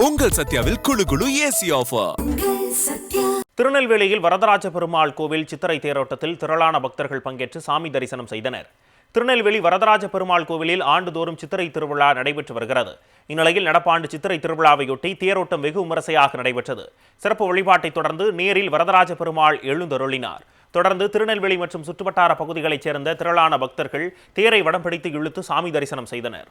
உங்கள் சத்யாவில் குளு குளு ஏசி ஆஃபர். திருநெல்வேலியில் வரதராஜ பெருமாள் கோவில் சித்திரை தேரோட்டத்தில் திரளான பக்தர்கள் பங்கேற்று சாமி தரிசனம் செய்தனர். திருநெல்வேலி வரதராஜ பெருமாள் கோவிலில் ஆண்டுதோறும் சித்திரை திருவிழா நடைபெற்று வருகிறது. இந்நிலையில் நடப்பாண்டு சித்திரை திருவிழாவையொட்டி தேரோட்டம் வெகு விமரிசையாக நடைபெற்றது. சிறப்பு வழிபாட்டை தொடர்ந்து நேரில் வரதராஜ பெருமாள் எழுந்தருளினார். தொடர்ந்து திருநெல்வேலி மற்றும் சுற்றுவட்டார பகுதிகளைச் சேர்ந்த திரளான பக்தர்கள் தேரை வடம் பிடித்து இழுத்து சாமி தரிசனம் செய்தனர்.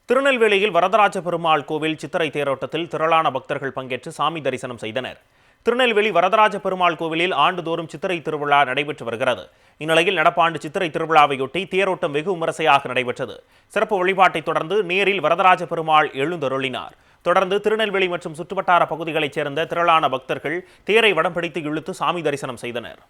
திருநெல்வேலியில் வரதராஜ பெருமாள் கோவில் சித்திரை தேரோட்டத்தில் திரளான பக்தர்கள் பங்கேற்று சாமி தரிசனம் செய்தனர். திருநெல்வேலி வரதராஜ பெருமாள் கோவிலில் ஆண்டுதோறும் சித்திரை திருவிழா நடைபெற்று வருகிறது. இந்நிலையில் நடப்பாண்டு சித்திரை திருவிழாவையொட்டி தேரோட்டம் வெகு விமரிசையாக நடைபெற்றது. சிறப்பு வழிபாட்டை தொடர்ந்து நேரில் வரதராஜ பெருமாள் எழுந்தருளினார். தொடர்ந்து திருநெல்வேலி மற்றும் சுற்றுவட்டார பகுதிகளைச் சேர்ந்த திரளான பக்தர்கள் தேரை வடம் பிடித்து இழுத்து சாமி தரிசனம் செய்தனர்.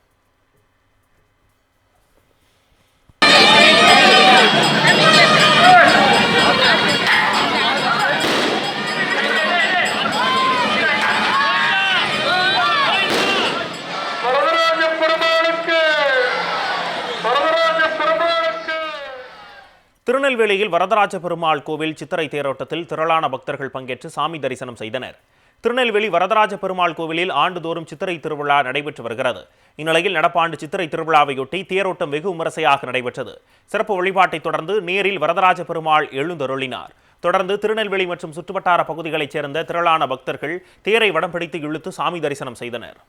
திருநெல்வேலியில் வரதராஜ பெருமாள் கோவில் சித்திரை தேரோட்டத்தில் திரளான பக்தர்கள் பங்கேற்று சாமி தரிசனம் செய்தனர். திருநெல்வேலி வரதராஜ பெருமாள் கோவிலில் ஆண்டுதோறும் சித்திரை திருவிழா நடைபெற்று வருகிறது. இந்நிலையில் நடப்பாண்டு சித்திரை திருவிழாவையொட்டி தேரோட்டம் வெகு விமரிசையாக நடைபெற்றது. சிறப்பு வழிபாட்டை தொடர்ந்து நேரில் வரதராஜ பெருமாள் எழுந்தருளினார். தொடர்ந்து திருநெல்வேலி மற்றும் சுற்றுவட்டார பகுதிகளைச் சேர்ந்த திரளான பக்தர்கள் தேரை வடம் பிடித்து இழுத்து சாமி தரிசனம் செய்தனர்.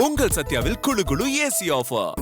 உங்கள் சத்யாவில் குளு குளு ஏசி ஆஃபர்.